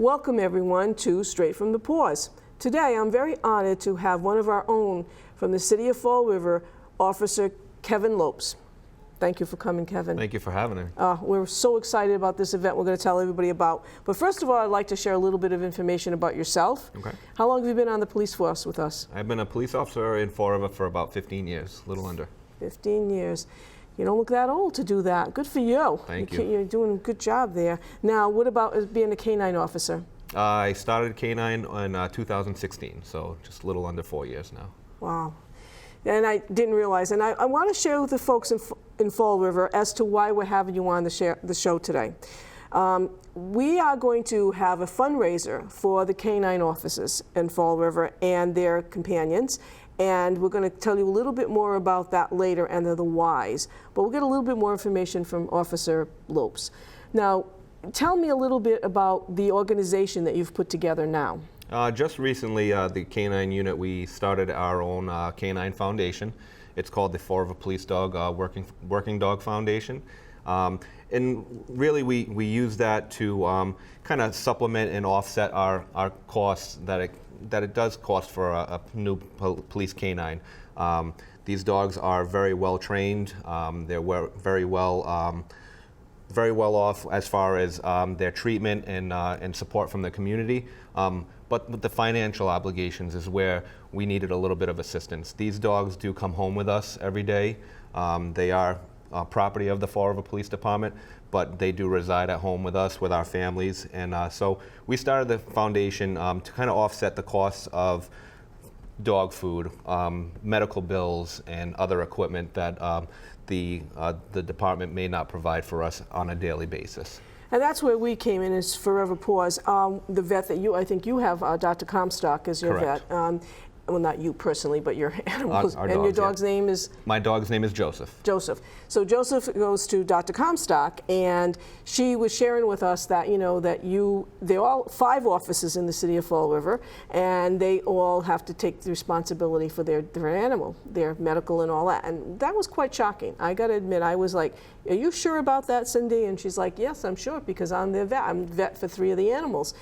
Welcome everyone to Straight from the Paws. Today I'm very honored to have one of our own from the city of Fall River, Officer Kevin Lopes. Thank you for coming, Kevin. Thank you for having me. We're so excited about this event we're going to tell everybody about. But first of all, I'd like to share a little bit of information about yourself. Okay. How long have you been on the police force with us? I've been a police officer in Fall River for about 15 years, a little under. 15 years. You don't look that old to do that. Good for you. Thank you. You're doing a good job there. Now, what about being a K9 officer? I started K9 in 2016, so just a little under 4 years now. Wow. And I didn't realize, and I want to share with the folks in Fall River as to why we're having you on the show today. We are going to have a fundraiser for the K9 officers in Fall River and their companions. And we're going to tell you a little bit more about that later and the whys. But we'll get a little bit more information from Officer Lopes. Now, tell me a little bit about the organization that you've put together now. Just recently, the K9 unit, we started our own K9 foundation. It's called the Fall River Police Dog Working Dog Foundation. And really, we use that to kind of supplement and offset our costs that it does cost for a new police canine. These dogs are very well trained. They're very well off as far as their treatment and support from the community. But with the financial obligations is where we needed a little bit of assistance. These dogs do come home with us every day. They are property of the Fall River Police Department, but they do reside at home with us, with our families. And so we started the foundation to kind of offset the costs of dog food, medical bills, and other equipment that the department may not provide for us on a daily basis. And that's where we came in as Forever Paws. The vet that I think you have, Dr. Comstock, is your Correct. vet. Well, not you personally, but your animals. Our and your dogs, dog's name is? My dog's name is Joseph. Joseph. So Joseph goes to Dr. Comstock, and she was sharing with us that, they're all 5 officers in the city of Fall River, and they all have to take the responsibility for their animal, their medical and all that. And that was quite shocking. I got to admit, I was like, are you sure about that, Cindy? And she's like, yes, I'm sure, because I'm their vet. I'm vet for 3 of the animals.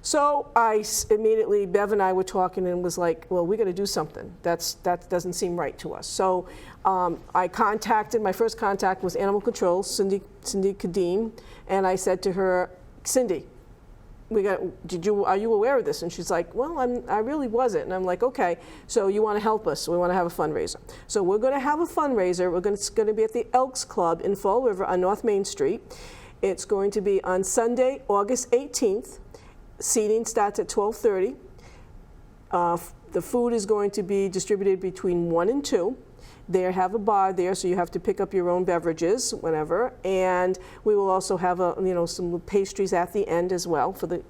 So I immediately, Bev and I were talking and was like, well, we got to do something. That doesn't seem right to us. So I contacted, my first contact was Animal Control, Cindy Kadim, and I said to her, Cindy, are you aware of this? And she's like, well, I really wasn't. And I'm like, okay, so you want to help us? We want to have a fundraiser. So we're going to have a fundraiser. It's going to be at the Elks Club in Fall River on North Main Street. It's going to be on Sunday, August 18th. Seating starts at 12:30. The food is going to be distributed between 1 and 2. They have a bar there, so you have to pick up your own beverages whenever. And we will also have some pastries at the end as well for the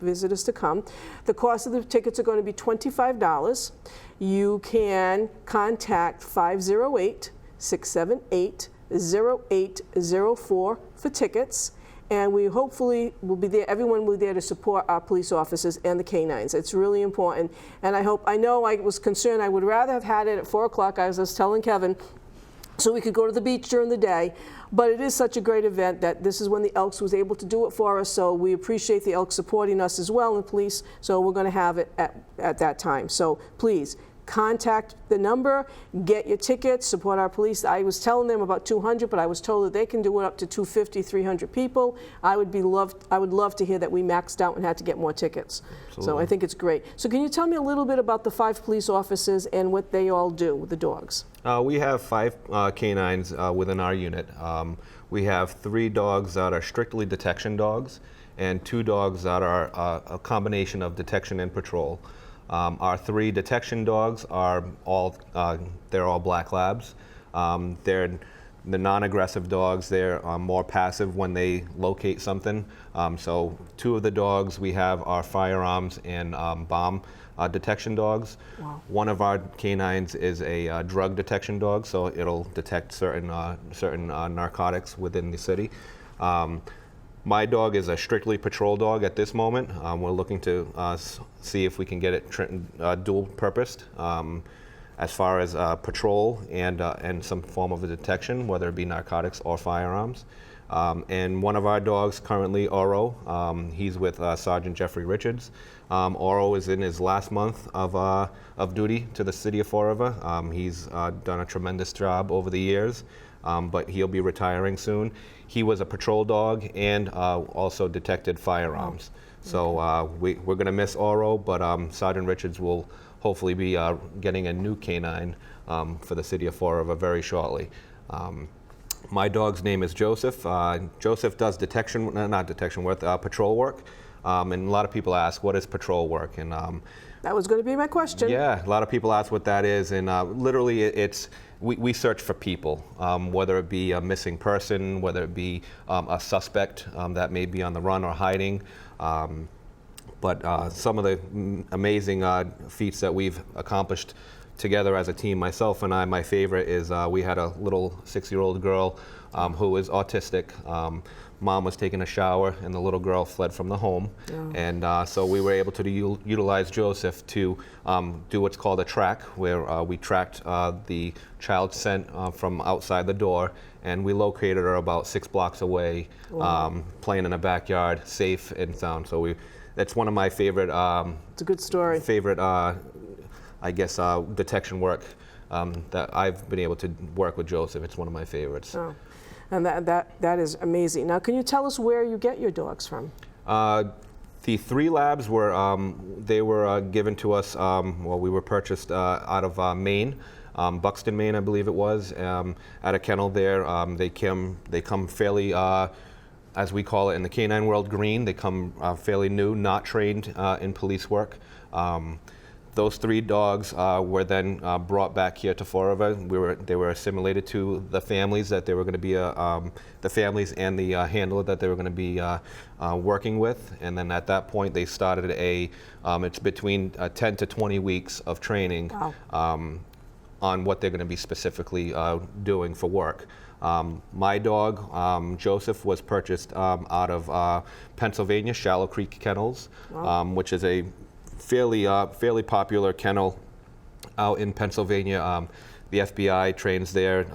visitors to come. The cost of the tickets are going to be $25. You can contact 508-678-0804 for tickets. And we hopefully will be there, everyone will be there to support our police officers and the K9s. It's really important. And I know I was concerned, I would rather have had it at 4 o'clock, as I was telling Kevin, so we could go to the beach during the day. But it is such a great event that this is when the Elks was able to do it for us, so we appreciate the Elks supporting us as well, and the police, so we're going to have it at that time. So please, contact the number, get your tickets, support our police. I was telling them about 200, but I was told that they can do it up to 250, 300 people. I would love to hear that we maxed out and had to get more tickets. Absolutely. So I think it's great. So can you tell me a little bit about the 5 police officers and what they all do with the dogs? We have 5 canines within our unit. We have 3 dogs that are strictly detection dogs and 2 dogs that are a combination of detection and patrol. Our 3 detection dogs are they're all black labs. They're the non-aggressive dogs. They're more passive when they locate something. So 2 of the dogs we have are firearms and bomb detection dogs. Wow. One of our canines is a drug detection dog, so it'll detect certain narcotics within the city. My dog is a strictly patrol dog at this moment. We're looking to see if we can get it dual-purposed as far as patrol and some form of a detection, whether it be narcotics or firearms. And one of our dogs currently, Oro, he's with Sergeant Jeffrey Richards. Oro is in his last month of duty to the city of Fall River. He's done a tremendous job over the years, but he'll be retiring soon. He was a patrol dog and also detected firearms. So we're going to miss Oro, but Sergeant Richards will hopefully be getting a new canine for the city of Fall River very shortly. My dog's name is Joseph. Joseph does patrol work. And a lot of people ask, what is patrol work? And that was going to be my question. yeah, a lot of people ask what that is. And literally, we search for people, whether it be a missing person, whether it be a suspect that may be on the run or hiding. But some of the amazing feats that we've accomplished together as a team, myself and I, my favorite is we had a little 6-year-old girl who is autistic. Mom was taking a shower and the little girl fled from the home. Oh. And so we were able to utilize Joseph to do what's called a track, where we tracked the child's scent from outside the door, and we located her about 6 blocks away. Wow. Playing in a backyard, safe and sound. So that's one of my favorite. It's a good story. Favorite, I guess, detection work that I've been able to work with Joseph. It's one of my favorites. Oh. And that is amazing. Now, can you tell us where you get your dogs from? The 3 labs were given to us. We were purchased out of Maine, Buxton, Maine, I believe it was, at a kennel there. They come fairly, as we call it in the canine world, green. They come fairly new, not trained in police work. Those 3 dogs were then brought back here to Fall River. They were assimilated to the families that they were going to be, the families and the handler that they were going to be working with. And then at that point, they started it's between 10 to 20 weeks of training. Wow. On what they're going to be specifically doing for work. My dog, Joseph, was purchased out of Pennsylvania, Shallow Creek Kennels, wow. Which is a fairly popular kennel out in Pennsylvania. The FBI trains there.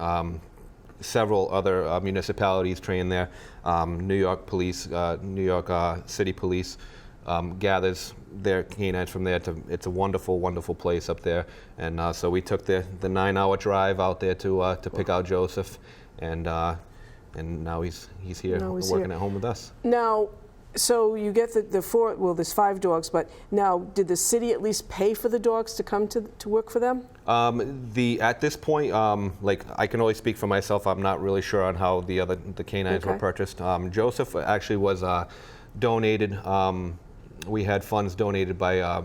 Several other municipalities train there. New York Police, New York City Police gathers their canines from there. It's a wonderful, wonderful place up there. And so we took the 9-hour drive out there to pick out Joseph, and now he's here working at home with us. Now, so you get the 4, well, there's 5 dogs, but now did the city at least pay for the dogs to come to work for them? At this point, like, I can only speak for myself. I'm not really sure on how the canines were purchased. Joseph actually was donated. We had funds donated by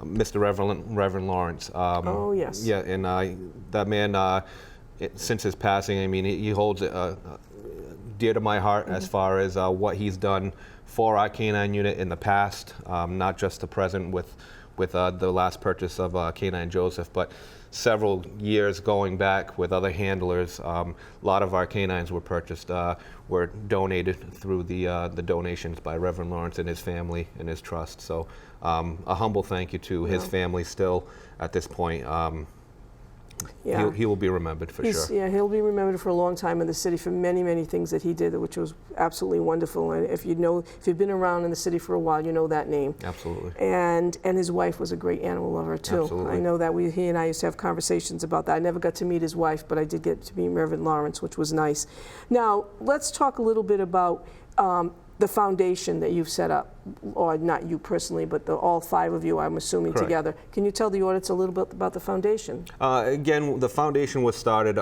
Mr. Reverend Lawrence. Oh, yes. Yeah, and that man, since his passing, I mean, he holds dear to my heart, mm-hmm. as far as what he's done for our canine unit in the past, not just the present with the last purchase of Canine Joseph, but several years going back with other handlers. A lot of our canines were purchased, were donated through the donations by Reverend Lawrence and his family and his trust. So a humble thank you to his family still at this point. Yeah. He will be remembered for sure. Yeah, he'll be remembered for a long time in the city for many, many things that he did, which was absolutely wonderful. And if you've been around in the city for a while, you know that name. Absolutely. And his wife was a great animal lover too. Absolutely. I know that he and I used to have conversations about that. I never got to meet his wife, but I did get to meet Reverend Lawrence, which was nice. Now, let's talk a little bit about the foundation that you've set up, or not you personally, but all 5 of you, I'm assuming, correct. Together. Can you tell the audience a little bit about the foundation? Again, the foundation was started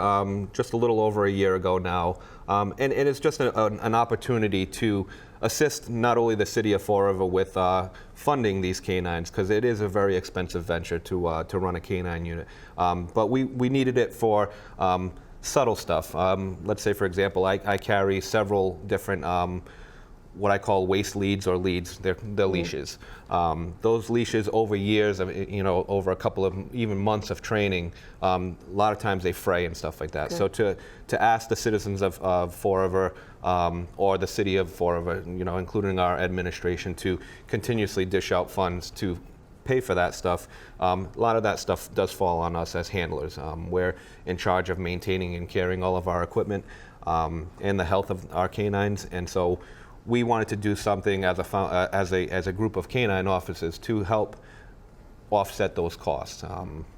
just a little over a year ago now, and it's just an opportunity to assist not only the city of Fall River with funding these canines, because it is a very expensive venture to run a canine unit, but we needed it for subtle stuff. Let's say, for example, I carry several different what I call waist leads or leads. They're leashes. Those leashes over years of, over a couple of even months of training, a lot of times they fray and stuff like that. Okay. So to ask the citizens of Fall River or the city of Fall River, including our administration, to continuously dish out funds to pay for that stuff. A lot of that stuff does fall on us as handlers. We're in charge of maintaining and carrying all of our equipment and the health of our canines, and so we wanted to do something as a group of canine officers to help offset those costs.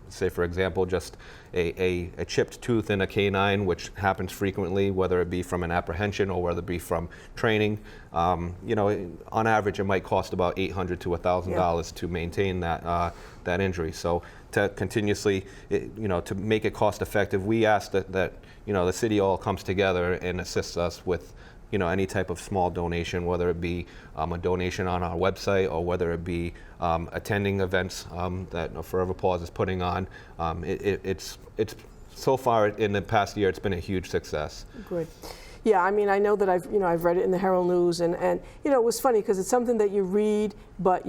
Say, for example, just a chipped tooth in a canine, which happens frequently, whether it be from an apprehension or whether it be from training. You know, on average, it might cost about $800 to $1,000 to maintain that injury. So to continuously, you know, to make it cost effective, we ask that you know, the city all comes together and assists us with, you know, any type of small donation, whether it be a donation on our website or whether it be attending events that Forever Paws is putting on. It's so far in the past year, it's been a huge success. Good. Yeah, I mean, I know that I've read it in the Herald News, and you know, it was funny because it's something that you read, but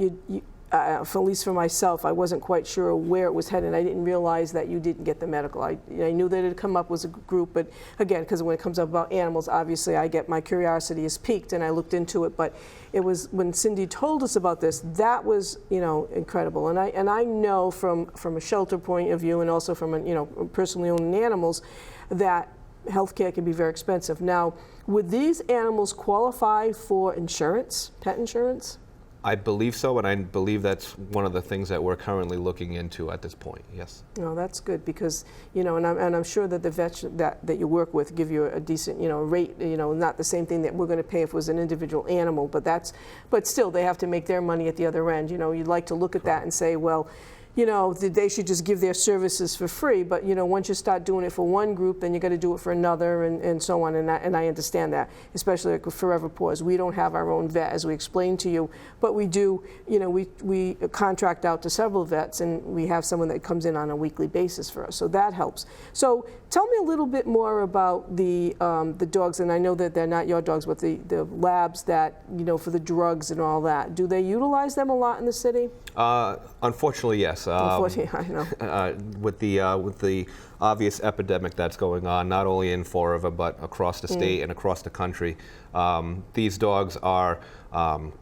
at least for myself, I wasn't quite sure where it was headed. I didn't realize that you didn't get the medical. I knew that it had come up as a group, but again, because when it comes up about animals, obviously my curiosity is piqued, and I looked into it. But it was when Cindy told us about this, that was, you know, incredible. And I know from a shelter point of view, and also from personally owning animals, that healthcare can be very expensive. Now, would these animals qualify for insurance, pet insurance? I believe so, and I believe that's one of the things that we're currently looking into at this point. Yes. No, that's good because, you know, and I'm sure that the vets that you work with give you a decent, you know, rate. You know, not the same thing that we're going to pay if it was an individual animal, but still they have to make their money at the other end. You know, you'd like to look at that and say, well, you know, they should just give their services for free. But, you know, once you start doing it for one group, then you got to do it for another and so on. And I understand that, especially like with Forever Paws. We don't have our own vet, as we explained to you, but we do, you know, we contract out to several vets, and we have someone that comes in on a weekly basis for us. So that helps. So tell me a little bit more about the dogs. And I know that they're not your dogs, but the labs that, you know, for the drugs and all that. Do they utilize them a lot in the city? Unfortunately, yes. Unfortunately, I know. With the obvious epidemic that's going on, not only in Fall River but across the state and across the country, these dogs are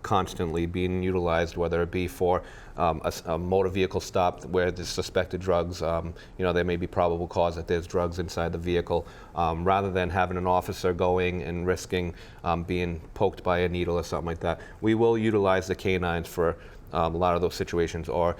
constantly being utilized, whether it be for a motor vehicle stop where there's suspected drugs. You know, there may be probable cause that there's drugs inside the vehicle. Rather than having an officer going and risking being poked by a needle or something like that, we will utilize the canines for a lot of those situations. Or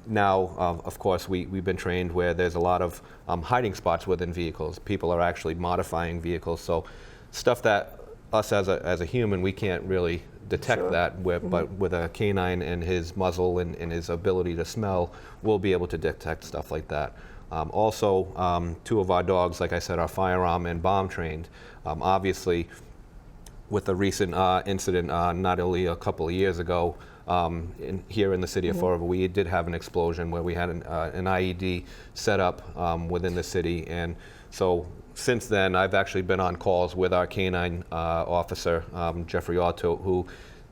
now, of course, we've been trained where there's a lot of hiding spots within vehicles. People are actually modifying vehicles, so stuff that us as a human, we can't really detect that, but with a canine and his muzzle and his ability to smell, we'll be able to detect stuff like that. Also, two of our dogs, like I said, are firearm and bomb trained. Obviously, with the recent incident, not only a couple of years ago, here in the city of Fall River, we did have an explosion where we had an IED set up within the city, and so since then I've actually been on calls with our canine officer, Jeffrey Otto, who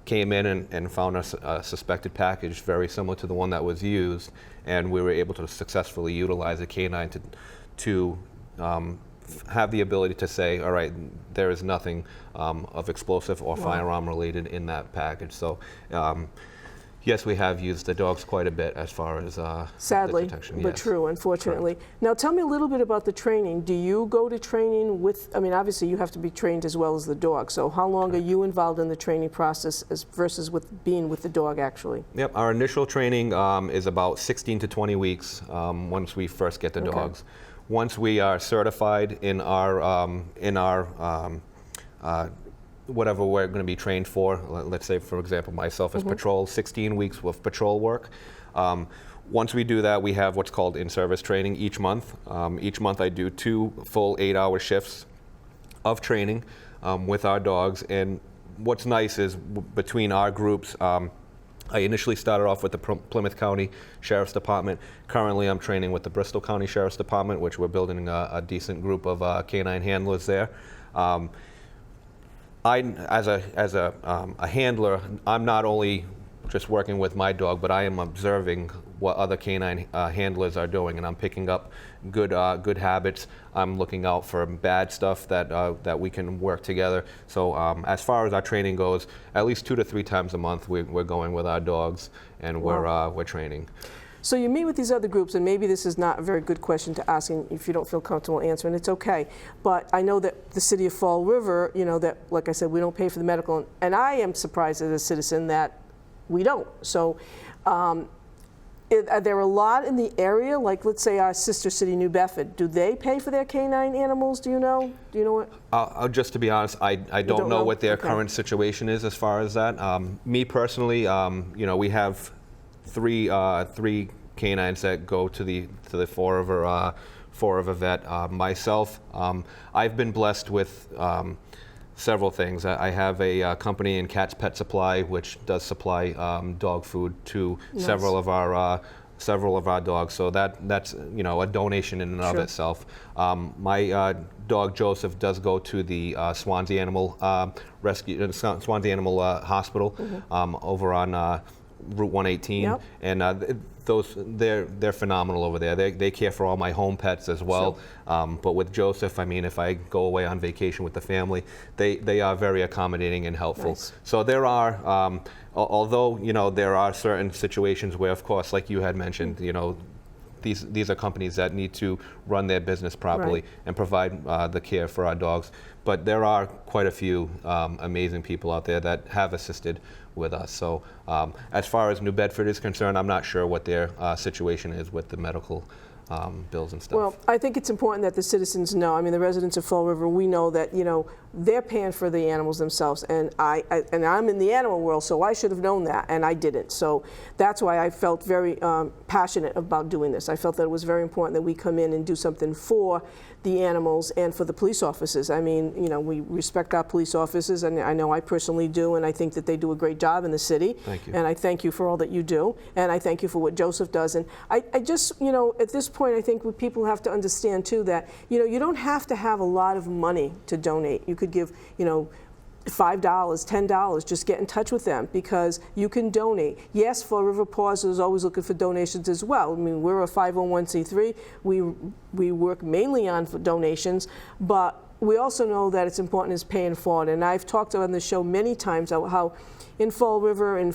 came in and found a suspected package very similar to the one that was used, and we were able to successfully utilize a canine to have the ability to say, all right, there is nothing of explosive or firearm related in that package. So yes, we have used the dogs quite a bit as far as sadly, the detection. but yes. True, unfortunately. Correct. Now tell me a little bit about the training. Do you go to training with, I mean, obviously you have to be trained as well as the dog, so how long are you involved in the training process versus with being with the dog actually? Yep, our initial training is about 16 to 20 weeks once we first get the dogs. Once we are certified in our whatever we're going to be trained for, let's say, for example, myself as patrol, 16 weeks of patrol work. Once we do that, we have what's called in-service training each month. Each month I do 2 full 8-hour shifts of training with our dogs. And what's nice is between our groups, I initially started off with the Plymouth County Sheriff's Department. Currently, I'm training with the Bristol County Sheriff's Department, which we're building a decent group of canine handlers there. As a handler, I'm not only just working with my dog, but I am observing what other canine handlers are doing, and I'm picking up good habits. I'm looking out for bad stuff that we can work together. So as far as our training goes, at least 2 to 3 times a month we're going with our dogs, and we're training. So you meet with these other groups, and maybe this is not a very good question to ask, and if you don't feel comfortable answering, it's okay. But I know that the city of Fall River, that, like I said, we don't pay for the medical, and I am surprised as a citizen that we don't. So are there a lot in the area, like let's say our sister city, New Bedford, do they pay for their canine animals? Do you know? Do you know what? Just to be honest, I don't know what their current situation is as far as that. Me personally, we have three canines that go to the Fall River vet. Myself, I've been blessed with several things. I have a company in Cat's Pet Supply, which does supply dog food to several of our dogs. So that's a donation in and of itself. My dog Joseph does go to the Swansea Animal Swansea Animal Hospital over on Route 118, and they're phenomenal over there. They care for all my home pets as well. Sure. But with Joseph, I mean, if I go away on vacation with the family, they are very accommodating and helpful. Nice. So there are, although there are certain situations where, of course, like you had mentioned, these are companies that need to run their business properly and provide the care for our dogs. But there are quite a few amazing people out there that have assisted with us. So as far as New Bedford is concerned, I'm not sure what their situation is with the medical bills and stuff. Well, I think it's important that the citizens know. I mean, the residents of Fall River, we know that they're paying for the animals themselves, and I'm in the animal world, so I should have known that, and I didn't. So that's why I felt very passionate about doing this. I felt that it was very important that we come in and do something for the animals and for the police officers. I mean, we respect our police officers, and I know I personally do, and I think that they do a great job in the city. Thank you. And I thank you for all that you do, and I thank you for what Joseph does. And I just, at this point, I think what people have to understand too that, you don't have to have a lot of money to donate. You could give, $5, $10, just get in touch with them because you can donate. Yes, Fall River Paws is always looking for donations as well. I mean, we're a 501c3. We work mainly on donations, but we also know that it's important is paying forward. And I've talked on the show many times about how in Fall River and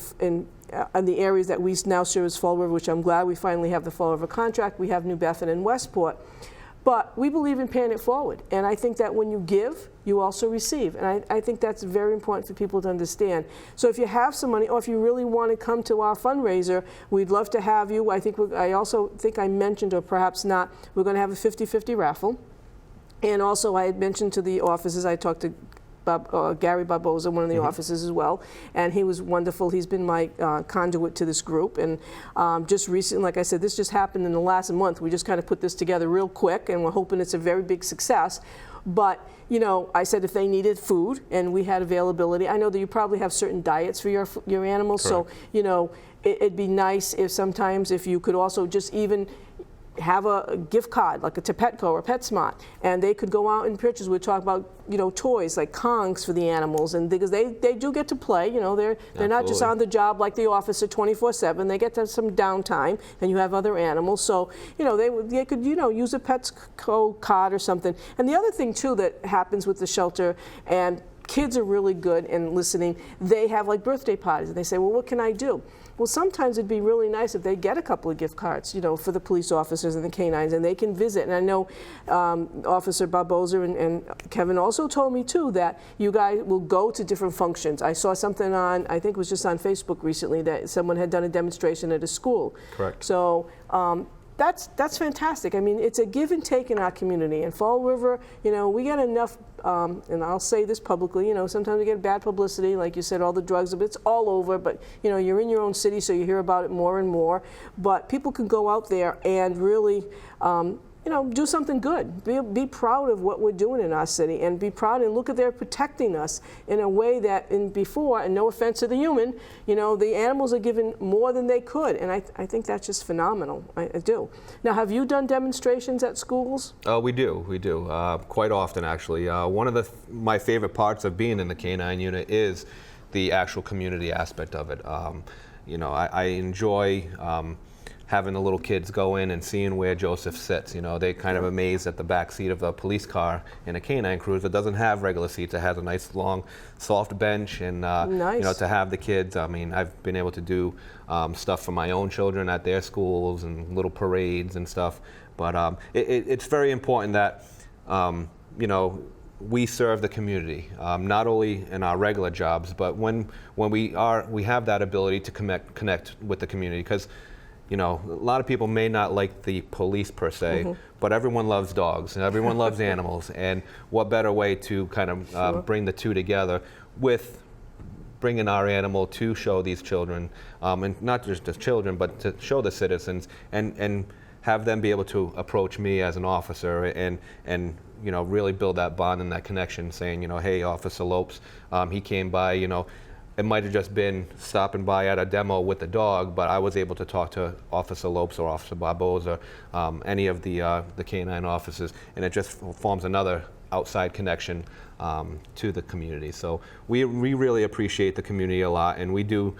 the areas that we now serve as Fall River, which I'm glad we finally have the Fall River contract, we have New Bedford and Westport. But we believe in paying it forward. And I think that when you give, you also receive. And I think that's very important for people to understand. So if you have some money, or if you really want to come to our fundraiser, we'd love to have you. I also think I mentioned, or perhaps not, we're going to have a 50-50 raffle. And also I had mentioned to the officers, I talked to Gary Barboza, one of the officers as well, and he was wonderful. He's been my conduit to this group, and just recently, like I said, this just happened in the last month. We just kind of put this together real quick, and we're hoping it's a very big success. But I said if they needed food and we had availability, I know that you probably have certain diets for your animals. Correct. So it'd be nice if sometimes if you could also just even have a gift card, like a to Petco or PetSmart, and they could go out and purchase. We talk about toys like Kongs for the animals, and because they do get to play. They're not just on the job like the officer 24/7. They get to have some downtime, and you have other animals. So they could use a Petco card or something. And the other thing too that happens with the shelter, and kids are really good in listening. They have like birthday parties, and they say, well, what can I do? Well, sometimes it'd be really nice if they get a couple of gift cards, for the police officers and the canines, and they can visit. And I know Officer Barboza and Kevin also told me, too, that you guys will go to different functions. I saw something on, I think it was just on Facebook recently, that someone had done a demonstration at a school. Correct. So that's fantastic. I mean, it's a give and take in our community. In Fall River, we get enough, and I'll say this publicly, sometimes we get bad publicity, like you said, all the drugs, it's all over, but you're in your own city, so you hear about it more and more. But people can go out there and really do something good. Be proud of what we're doing in our city, and be proud and look at they're protecting us in a way that before, and no offense to the human, the animals are given more than they could, and I think that's just phenomenal. I do. Now, have you done demonstrations at schools? We do. Quite often, actually. One of my favorite parts of being in the K9 unit is the actual community aspect of it. I enjoy having the little kids go in and seeing where Joseph sits. You know, they kind of amazed at the back seat of a police car in a canine cruiser. It doesn't have regular seats. It has a nice long soft bench, and Nice. you know, to have the kids. I mean, I've been able to do stuff for my own children at their schools and little parades and stuff. But it's very important that you know, we serve the community, not only in our regular jobs, but when we have that ability to connect with the community. Because, you know, a lot of people may not like the police per se, but everyone loves dogs and everyone loves animals. And what better way to kind of bring the two together with bringing our animal to show these children, and not just the children, but to show the citizens, and have them be able to approach me as an officer and you know, really build that bond and that connection, saying, you know, hey, Officer Lopes, he came by, you know, it might have just been stopping by at a demo with the dog, but I was able to talk to Officer Lopes or Officer Barboza, any of the K9 officers, and it just forms another outside connection to the community. So we really appreciate the community a lot, and we do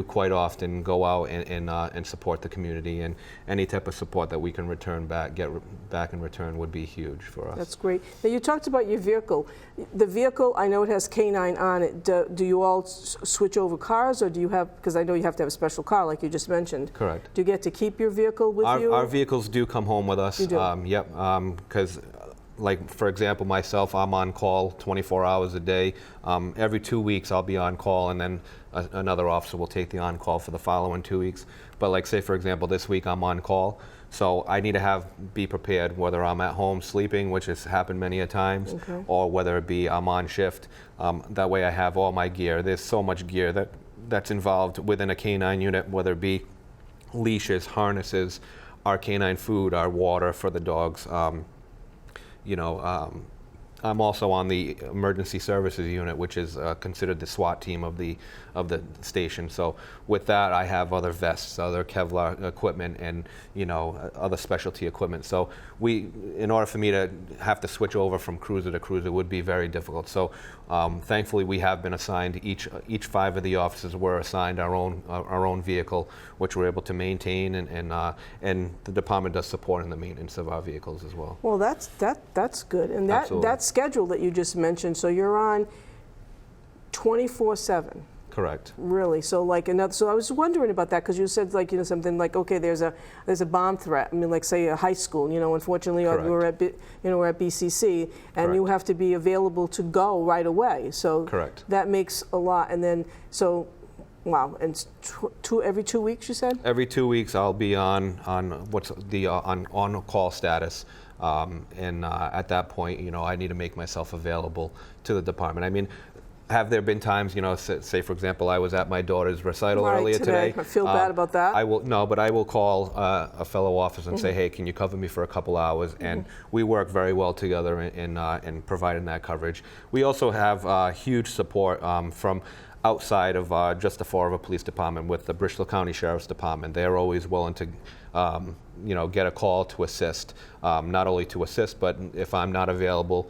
quite often go out and support the community, and any type of support that we can get back in return would be huge for us. That's great. Now, you talked about your vehicle. The vehicle, I know it has K9 on it. Do you all switch over cars, or do you have, because I know you have to have a special car like you just mentioned. Correct. Do you get to keep your vehicle with you? Our vehicles do come home with us. You do? Yep, because like, for example, myself, I'm on call 24 hours a day. Every 2 weeks I'll be on call, and then another officer will take the on-call for the following 2 weeks. But like, say for example, this week I'm on call, so I need to be prepared, whether I'm at home sleeping, which has happened many a times, or whether it be I'm on shift. That way I have all my gear. There's so much gear that's involved within a K9 unit, whether it be leashes, harnesses, our canine food, our water for the dogs. You know, I'm also on the emergency services unit, which is considered the SWAT team of the station. So with that, I have other vests, other Kevlar equipment, and, you know, other specialty equipment. So in order for me to have to switch over from cruiser to cruiser would be very difficult. So thankfully, we have been assigned, each 5 of the officers were assigned our own vehicle, which we're able to maintain, and the department does support in the maintenance of our vehicles as well. Well, that's good. And Absolutely. that schedule that you just mentioned, so you're on 24/7. Correct. Really? So like so I was wondering about that, because you said, like, you know, something like, okay, there's a bomb threat. I mean, like, say a high school, you know, unfortunately, or we're at BCC, and Correct. you have to be available to go right away. So Correct. that makes a lot. And then so, wow, and every 2 weeks, you said? Every 2 weeks, I'll be on what's the on call status, and at that point, you know, I need to make myself available to the department. I mean, have there been times, you know, say for example, I was at my daughter's recital earlier today. I feel bad about that. But I will call a fellow officer and say, hey, can you cover me for a couple hours? And we work very well together in providing that coverage. We also have huge support from outside of just the Fall River Police Department with the Bristol County Sheriff's Department. They're always willing to you know, get a call to assist, not only to assist, but if I'm not available,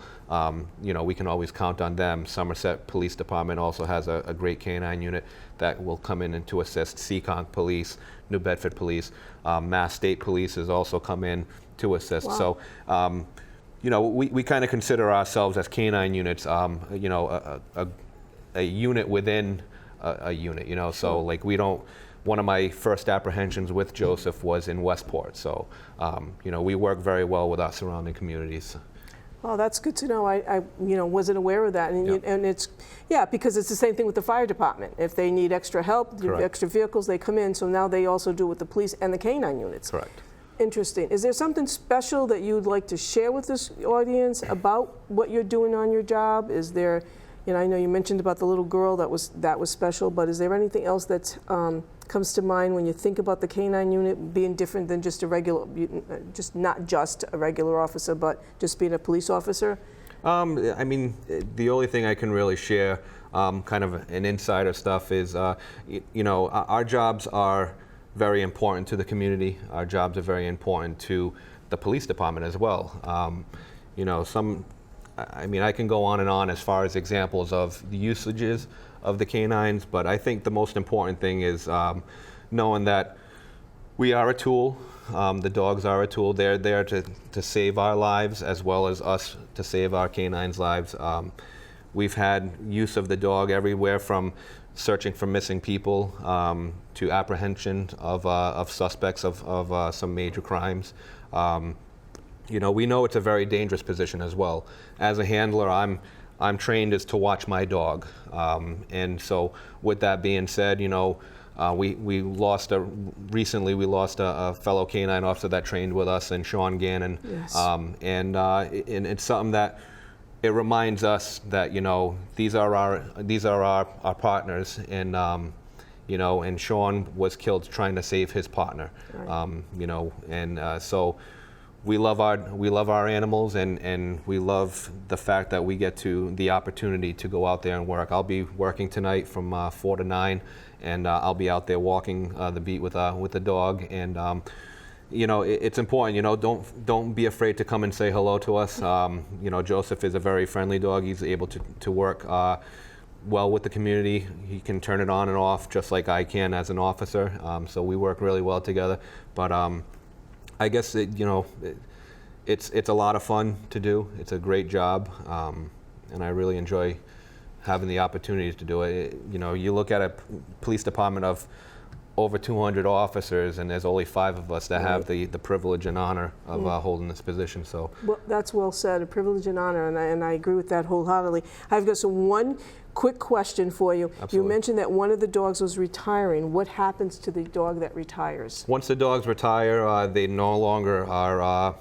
you know, we can always count on them. Somerset Police Department also has a great canine unit that will come in and to assist. Seekonk Police, New Bedford Police, Mass State Police has also come in to assist. Wow. So, you know, we kind of consider ourselves as canine units, you know, a unit within a unit, you know, so like one of my first apprehensions with Joseph was in Westport, so you know, we work very well with our surrounding communities. Oh, that's good to know. I you know, wasn't aware of that, and, Yep. and it's, yeah, because it's the same thing with the fire department. If they need extra help, Correct. extra vehicles, they come in. So now they also do with the police and the canine units. Correct. Interesting. Is there something special that you'd like to share with this audience about what you're doing on your job? Is there, you know, I know you mentioned about the little girl that was special, but is there anything else that comes to mind when you think about the canine unit being different than just a regular, just not just a regular officer, but just being a police officer? I mean, the only thing I can really share, kind of an insider stuff, is, you know, our jobs are very important to the community. Our jobs are very important to the police department as well. You know, I mean, I can go on and on as far as examples of the usages of the canines, but I think the most important thing is knowing that We are a tool. The dogs are a tool. They're there to save our lives as well as us to save our canines' lives. We've had use of the dog everywhere from searching for missing people to apprehension of suspects of some major crimes. You know, we know it's a very dangerous position as well. As a handler, I'm trained as to watch my dog. And so with that being said, you know, recently we lost a fellow canine officer that trained with us, and Sean Gannon. Yes. And it's something that it reminds us that, you know, these are our partners, and you know, and Sean was killed trying to save his partner. Right. You know, and so we love our animals, and we love the fact that we get the opportunity to go out there and work. I'll be working tonight from 4 to 9, and I'll be out there walking the beat with the dog. And you know, it's important. You know, don't be afraid to come and say hello to us. You know, Joseph is a very friendly dog. He's able to work well with the community. He can turn it on and off just like I can as an officer. So we work really well together. But I guess you know, it's a lot of fun to do. It's a great job, and I really enjoy having the opportunity to do it. You know, you look at a police department of over 200 officers, and there's only 5 of us that have the privilege and honor of holding this position. So, well, that's well said, a privilege and honor, and I agree with that wholeheartedly. I've got one quick question for you. Absolutely. You mentioned that one of the dogs was retiring. What happens to the dog that retires? Once the dogs retire, they no longer are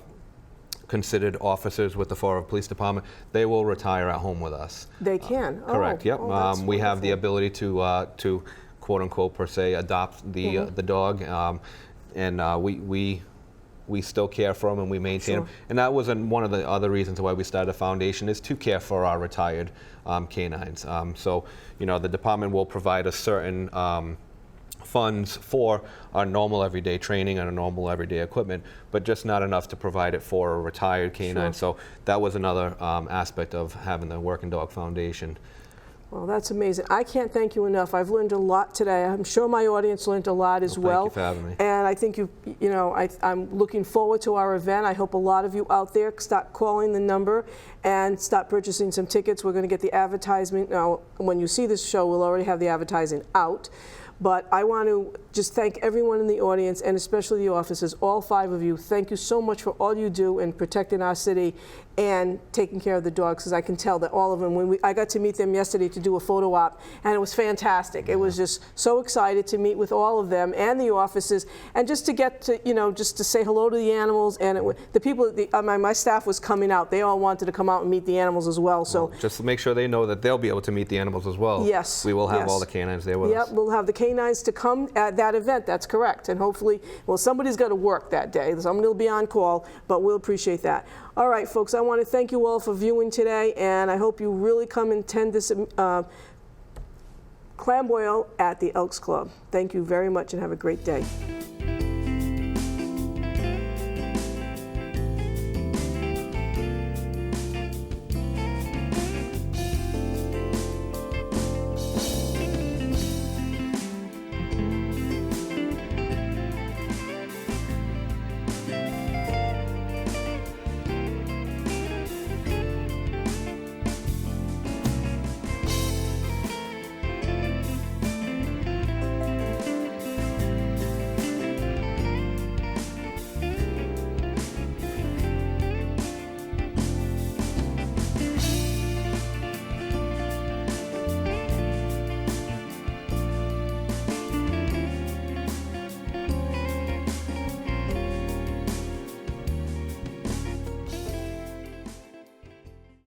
considered officers with the Fall River Police Department. They will retire at home with us. They can? Correct, yep. Oh, we have the ability to quote unquote per se adopt the dog, and we still care for them and we maintain them. And that was one of the other reasons why we started a foundation, is to care for our retired canines. So, you know, the department will provide us certain funds for our normal everyday training and our normal everyday equipment, but just not enough to provide it for a retired canine. So that was another aspect of having the Working Dog Foundation. Well, that's amazing. I can't thank you enough. I've learned a lot today. I'm sure my audience learned a lot as well. Thank you for having me. And I think I'm looking forward to our event. I hope a lot of you out there start calling the number and start purchasing some tickets. We're going to get the advertisement. Now, when you see this show, we'll already have the advertising out. But I want to just thank everyone in the audience, and especially the officers, all 5 of you. Thank you so much for all you do in protecting our city and taking care of the dogs, because I can tell that all of them, I got to meet them yesterday to do a photo op, and it was fantastic. It was just so excited to meet with all of them and the officers, and just to get to, you know, just to say hello to the animals. And the people, my staff was coming out. They all wanted to come out and meet the animals as well. So just to make sure they know that they'll be able to meet the animals as well. Yes. We will have all the canines there with us. Yep, we'll have the canines to come at that event. That's correct. And hopefully, well, somebody's got to work that day. Somebody will be on call, but we'll appreciate that. All right, folks, I want to thank you all for viewing today, and I hope you really come and attend this clam boil at the Elks Club. Thank you very much, and have a great day.